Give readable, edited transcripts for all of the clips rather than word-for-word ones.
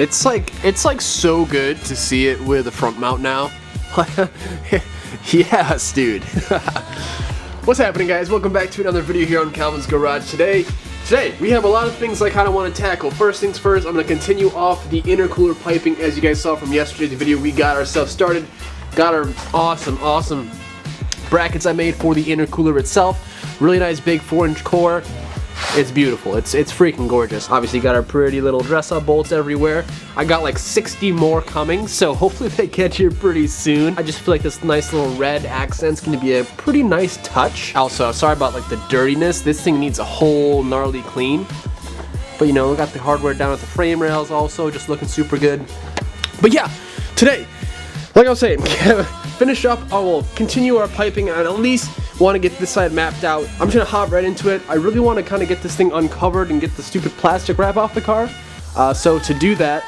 It's like so good to see it with a front mount now. Yes, dude. What's happening, guys? Welcome back to another video here on Calvin's Garage. Today we have a lot of things I kind of want to tackle. First things first, I'm going to continue off the intercooler piping. As you guys saw from yesterday's video, we got ourselves started. Got our awesome brackets I made for the intercooler itself. Really nice big 4-inch core. It's beautiful. It's freaking gorgeous. Obviously got our pretty little dress-up bolts everywhere. I got like 60 more coming, so hopefully they get here pretty soon. I just feel like this nice little red accent's gonna be a pretty nice touch. Also, sorry about like the dirtiness. This thing needs a whole gnarly clean. But you know, we got the hardware down at the frame rails also, just looking super good. But yeah, today, like I was saying, finish up, I will continue our piping and at least want to get this side mapped out. I'm just gonna hop right into it. I really want to kind of get this thing uncovered and get the stupid plastic wrap off the car. So to do that,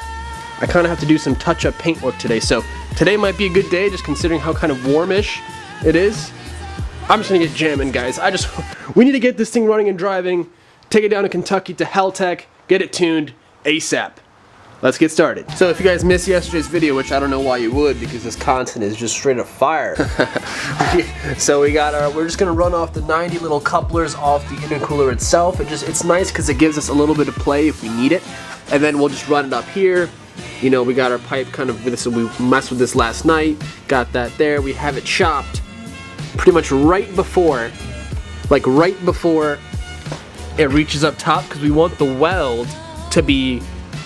I kind of have to do some touch-up paint work today. So today might be a good day, just considering how kind of warmish it is. I'm just gonna get jamming, guys. We need to get this thing running and driving, take it down to Kentucky to Haltech, get it tuned ASAP. Let's get started. So if you guys missed yesterday's video, which I don't know why you would, because this content is just straight up fire. So we're just gonna run off the 90 little couplers off the intercooler itself. It's nice because it gives us a little bit of play if we need it. And then we'll just run it up here. You know, we got our pipe kind of with this, so we messed with this last night. Got that there. We have it chopped pretty much right before it reaches up top, because we want the weld to be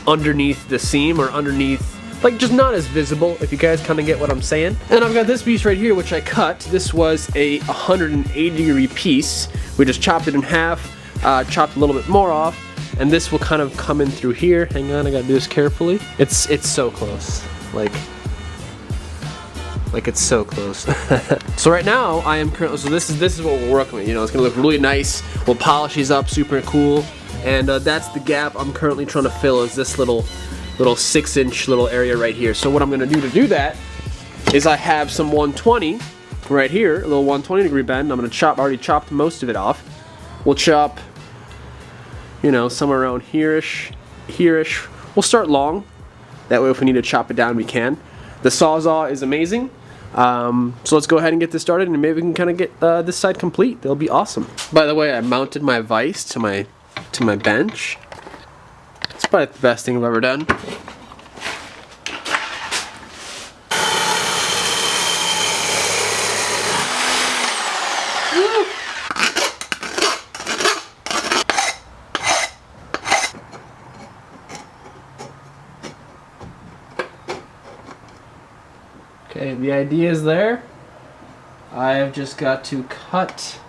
underneath the seam, or underneath, like, just not as visible, if you guys kind of get what I'm saying. And I've got this piece right here, which I cut. This was a 180-degree piece. We just chopped it in half, chopped a little bit more off, and this will kind of come in through here. Hang on, I gotta do this carefully. It's so close, like it's so close. So right now I am currently, so this is what we're working with. You know, it's gonna look really nice. We'll polish these up, super cool. And that's the gap I'm currently trying to fill, is this little 6-inch little area right here. So what I'm gonna do to do that is I have some 120 right here, a little 120-degree bend. I'm gonna chop, already chopped most of it off. We'll chop, you know, somewhere around here-ish. We'll start long. That way if we need to chop it down, we can. The Sawzall is amazing. So let's go ahead and get this started, and maybe we can kind of get this side complete. That'll be awesome. By the way, I mounted my vise to my bench. It's probably the best thing I've ever done. Okay, the idea is there. I've just got to cut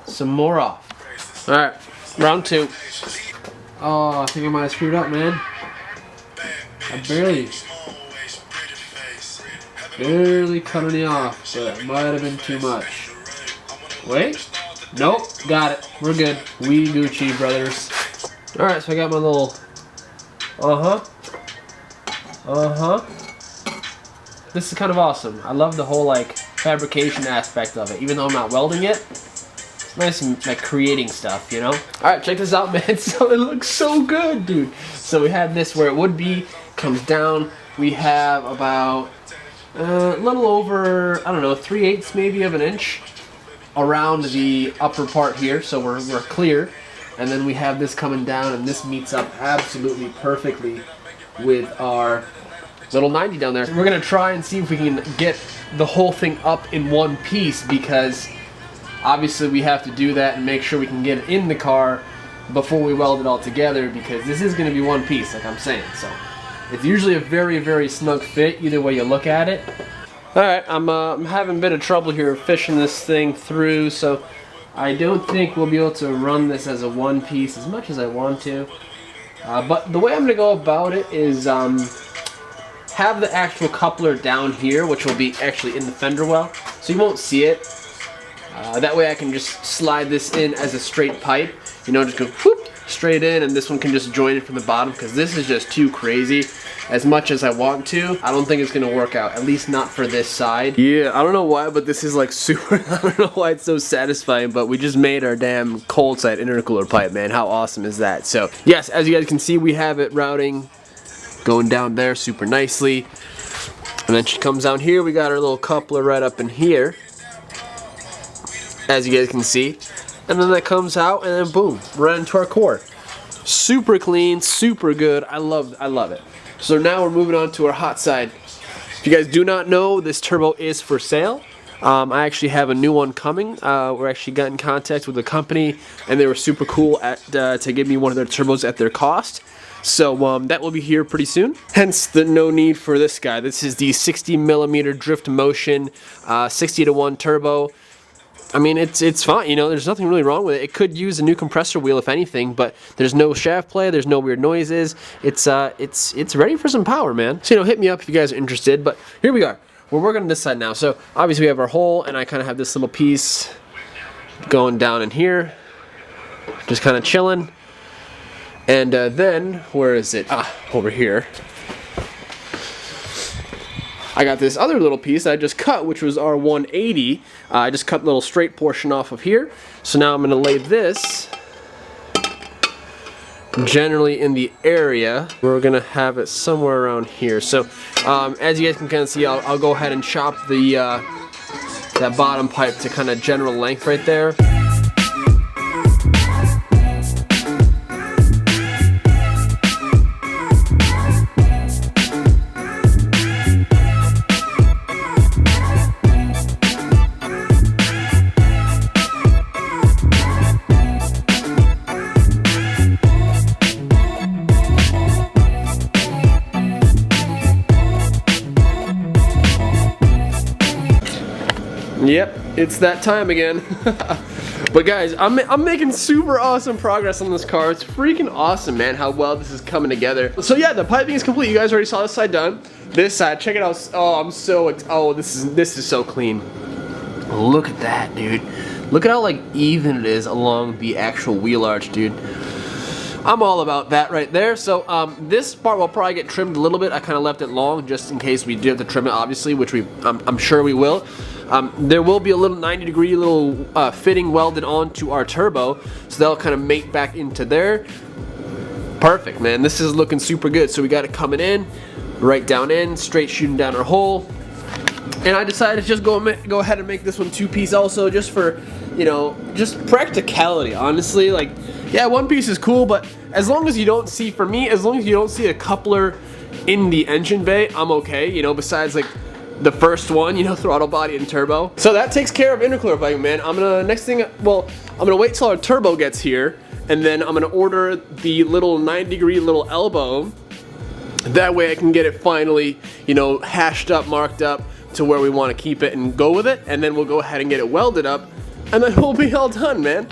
some more off. Alright, round 2. Oh, I think I might have screwed up, man. I barely cut any off, but it might have been too much. Wait. Nope, got it. We're good. We Gucci, brothers. Alright, so I got my little... This is kind of awesome. I love the whole, like, fabrication aspect of it. Even though I'm not welding it, it's nice and, like, creating stuff, you know? Alright, check this out, man. So it looks so good, dude. So we have this where it would be, comes down. We have about a little over, I don't know, 3/8 maybe of an inch around the upper part here. So we're clear. And then we have this coming down, and this meets up absolutely perfectly with our little 90 down there. We're gonna try and see if we can get the whole thing up in one piece, because obviously we have to do that and make sure we can get it in the car before we weld it all together, because this is gonna be one piece, like I'm saying. So it's usually a very snug fit either way you look at it. Alright, I'm having a bit of trouble here fishing this thing through, so I don't think we'll be able to run this as a one piece as much as I want to. But the way I'm gonna go about it is have the actual coupler down here, which will be actually in the fender well, so you won't see it. That way I can just slide this in as a straight pipe, you know, just go whoop, straight in, and this one can just join it from the bottom, because this is just too crazy. As much as I want to, I don't think it's gonna work out, at least not for this side. Yeah, I don't know why, but this is like super, I don't know why it's so satisfying, but we just made our damn cold side intercooler pipe, man. How awesome is that? So yes, as you guys can see, we have it routing going down there super nicely. And then she comes down here. We got our little coupler right up in here, as you guys can see. And then that comes out, and then boom, right into our core. Super clean, super good. I love it. So now we're moving on to our hot side. If you guys do not know, this turbo is for sale. I actually have a new one coming. We're actually got in contact with the company, and they were super cool to give me one of their turbos at their cost. So that will be here pretty soon. Hence the no need for this guy. This is the 60mm drift motion 60-to-1 turbo. I mean, it's fine, you know, there's nothing really wrong with it. It could use a new compressor wheel if anything, but there's no shaft play, there's no weird noises. It's ready for some power, man. So, you know, hit me up if you guys are interested, but here we are. We're working on this side now. So obviously we have our hole, and I kind of have this little piece going down in here, just kind of chilling. And then, where is it? Over here. I got this other little piece that I just cut, which was our 180. I just cut a little straight portion off of here. So now I'm going to lay this generally in the area. We're going to have it somewhere around here. So as you guys can kind of see, I'll go ahead and chop the that bottom pipe to kind of general length right there. Yep, it's that time again. But guys, I'm making super awesome progress on this car. It's freaking awesome, man, how well this is coming together. So yeah, the piping is complete. You guys already saw this side done. This side, check it out. Oh, this is so clean. Look at that, dude. Look at how like even it is along the actual wheel arch, dude. I'm all about that right there. So this part will probably get trimmed a little bit. I kind of left it long just in case we do have to trim it, obviously, which I'm sure we will. There will be a little 90-degree little fitting welded onto our turbo, so that'll kind of mate back into there. Perfect, man. This is looking super good. So we got it coming in, right down in, straight shooting down our hole. And I decided to just go ahead and make this one two-piece also, just for, you know, just practicality, honestly. Like, yeah, one piece is cool, but as long as you don't see, for me, as long as you don't see a coupler in the engine bay, I'm okay, you know, besides like the first one, you know, throttle body and turbo. So that takes care of intercooler piping, man. I'm gonna wait till our turbo gets here, and then I'm gonna order the little 90-degree little elbow. That way I can get it finally, you know, hashed up, marked up to where we want to keep it and go with it, and then we'll go ahead and get it welded up, and then we'll be all done, man.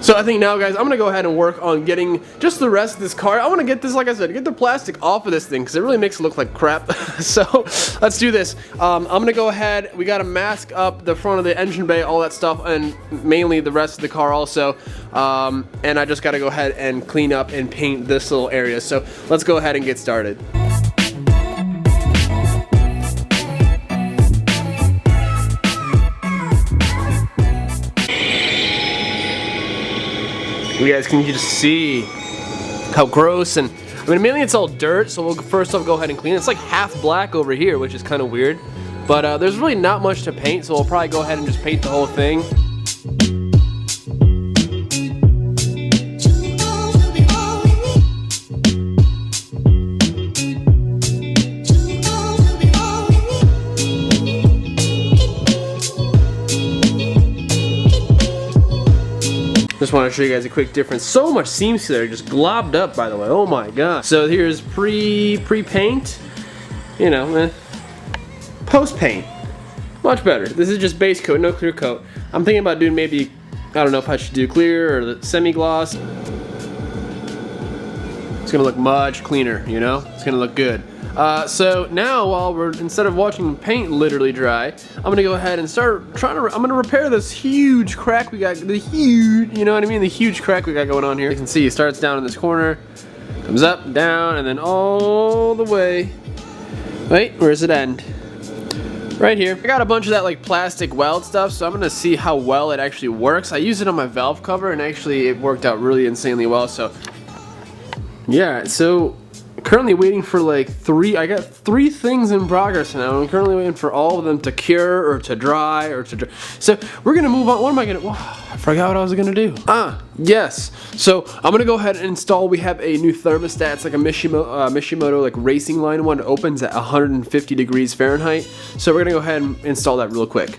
So I think now, guys, I'm gonna go ahead and work on getting just the rest of this car. I want to get this, like I said, get the plastic off of this thing because it really makes it look like crap. So let's do this. I'm gonna go ahead. We gotta mask up the front of the engine bay, all that stuff, and mainly the rest of the car also. And I just gotta go ahead and clean up and paint this little area. So let's go ahead and get started. You guys can just see how gross, and I mean mainly it's all dirt, so we'll first off go ahead and clean it. It's like half black over here, which is kind of weird, but there's really not much to paint, so we'll probably go ahead and just paint the whole thing. Just want to show you guys a quick difference. So much seams there, just globbed up, by the way. Oh my god. So here's pre-paint, you know, post-paint. Much better. This is just base coat, no clear coat. I'm thinking about doing maybe, I don't know if I should do clear or the semi-gloss. It's gonna look much cleaner, you know? It's gonna look good. So now, while instead of watching paint literally dry, I'm gonna go ahead and start I'm gonna repair this huge crack we got, you know what I mean? The huge crack we got going on here. You can see it starts down in this corner, comes up, down, and then all the way. Wait, where does it end? right here. I got a bunch of that like plastic weld stuff, so I'm gonna see how well it actually works. I used it on my valve cover and actually it worked out really insanely well. So yeah, so currently waiting for like I got 3 things in progress now. I'm currently waiting for all of them to cure or to dry or to dry. So we're gonna move on. What am I gonna, I forgot what I was gonna do. Yes. So I'm gonna go ahead and install, we have a new thermostat. It's like a Mishimoto like racing line one. It opens at 150 degrees Fahrenheit. So we're gonna go ahead and install that real quick.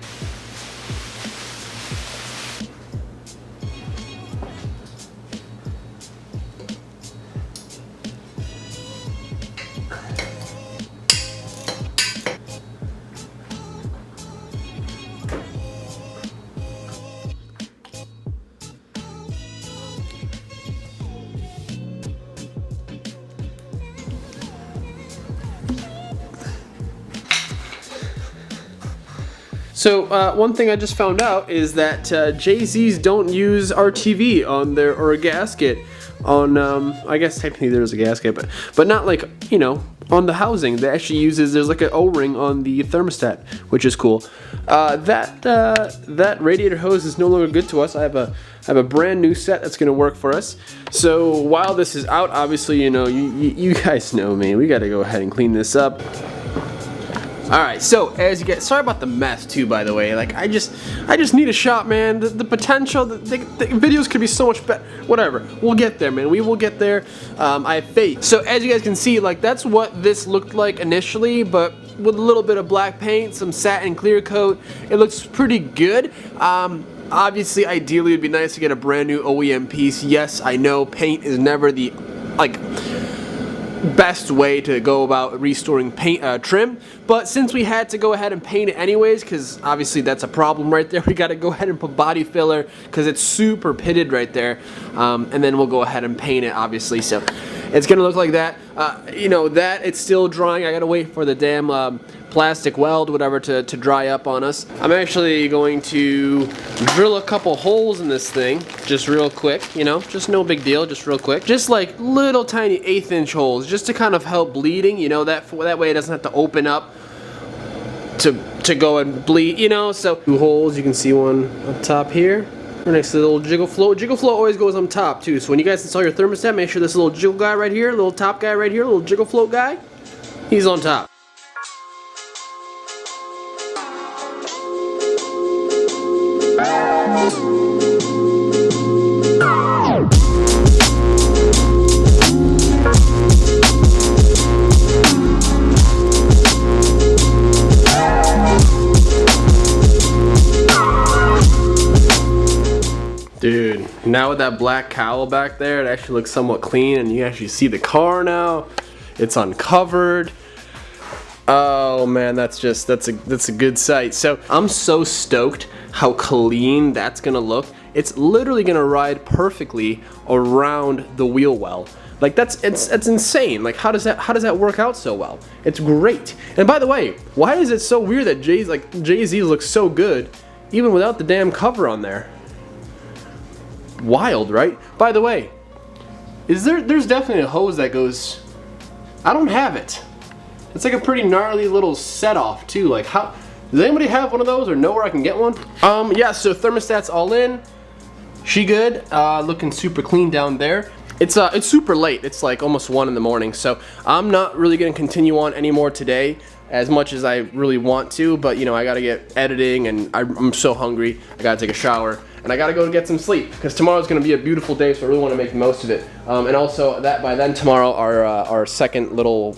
So one thing I just found out is that JZs don't use RTV on their, or a gasket on, I guess technically there's a gasket, but not like, you know, on the housing. They actually uses, there's like an O-ring on the thermostat, which is cool. That radiator hose is no longer good to us. I have a brand new set that's gonna work for us. So while this is out, obviously, you know, you guys know me. We gotta go ahead and clean this up. Alright, so as you get, sorry about the mess too, by the way. Like I just need a shot, man. The potential, the videos could be so much better. Whatever, we'll get there, man. We will get there. I have faith. So as you guys can see, like that's what this looked like initially, but with a little bit of black paint, some satin clear coat, it looks pretty good. Obviously, ideally, it'd be nice to get a brand new OEM piece. Yes, I know paint is never the best way to go about restoring paint trim, but since we had to go ahead and paint it anyways, because obviously that's a problem right there, we got to go ahead and put body filler because it's super pitted right there, and then we'll go ahead and paint it, obviously. So it's gonna look like that. You know, that it's still drying. I gotta wait for the damn plastic weld, whatever, to dry up on us. I'm actually going to drill a couple holes in this thing, just real quick, you know, just no big deal, just real quick. Just like little tiny 1/8 inch holes, just to kind of help bleeding, you know, that way it doesn't have to open up to go and bleed, you know. So 2 holes, you can see one up top here. Next to the little jiggle float. Jiggle float always goes on top too, so when you guys install your thermostat, make sure this little jiggle guy right here, little top guy right here, little jiggle float guy, he's on top. Dude, now with that black cowl back there, it actually looks somewhat clean, and you actually see the car now. It's uncovered. Oh man, that's a good sight. So I'm so stoked how clean that's gonna look. It's literally gonna ride perfectly around the wheel well. Like it's insane. Like how does that work out so well? It's great. And by the way, why is it so weird that JZ looks so good even without the damn cover on there? Wild, right? By the way, there's definitely a hose that goes, I don't have it. It's like a pretty gnarly little set off too. Like how, does anybody have one of those or know where I can get one? Yeah, so thermostat's all in. She good, looking super clean down there. It's super late, it's like almost 1 in the morning, so I'm not really gonna continue on anymore today as much as I really want to, but you know, I gotta get editing and I'm so hungry. I gotta take a shower and I gotta go get some sleep because tomorrow's gonna be a beautiful day, so I really wanna make the most of it. And also that by then tomorrow our second little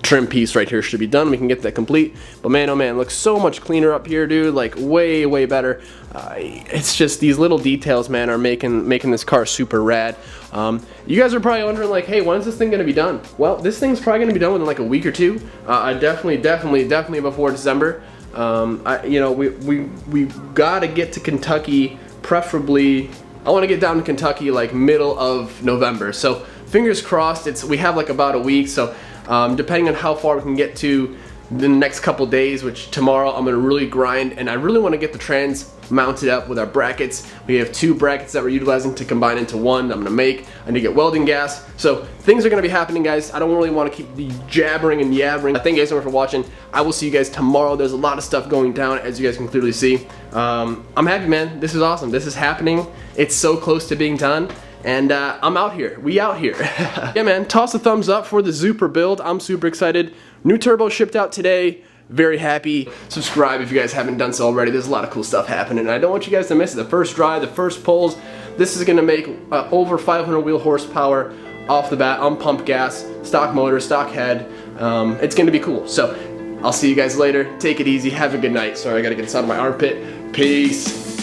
trim piece right here should be done. We can get that complete. But man, oh man, it looks so much cleaner up here, dude. Like way better. It's just these little details, man, are making this car super rad. You guys are probably wondering like, hey, when's this thing gonna be done? Well, this thing's probably gonna be done within like a week or 2. Definitely before December. You know, we gotta get to Kentucky, preferably. I want to get down to Kentucky like middle of November. So fingers crossed. We have like about a week. So depending on how far we can get to in the next couple days, which tomorrow I'm gonna really grind, and I really wanna get the trans mounted up with our brackets. We have 2 brackets that we're utilizing to combine into one that I'm gonna make. I need to get welding gas. So things are gonna be happening, guys. I don't really wanna keep the jabbering and yabbering. Thank you guys so much for watching. I will see you guys tomorrow. There's a lot of stuff going down, as you guys can clearly see. I'm happy, man. This is awesome. This is happening. It's so close to being done. And I'm out here. We out here. Yeah, man. Toss a thumbs up for the Zuper build. I'm super excited. New turbo shipped out today. Very happy. Subscribe if you guys haven't done so already. There's a lot of cool stuff happening, and I don't want you guys to miss it. The first drive, the first pulls. This is gonna make over 500 wheel horsepower off the bat on pump gas, stock motor, stock head. It's gonna be cool. So I'll see you guys later. Take it easy. Have a good night. Sorry, I gotta get this out of my armpit. Peace.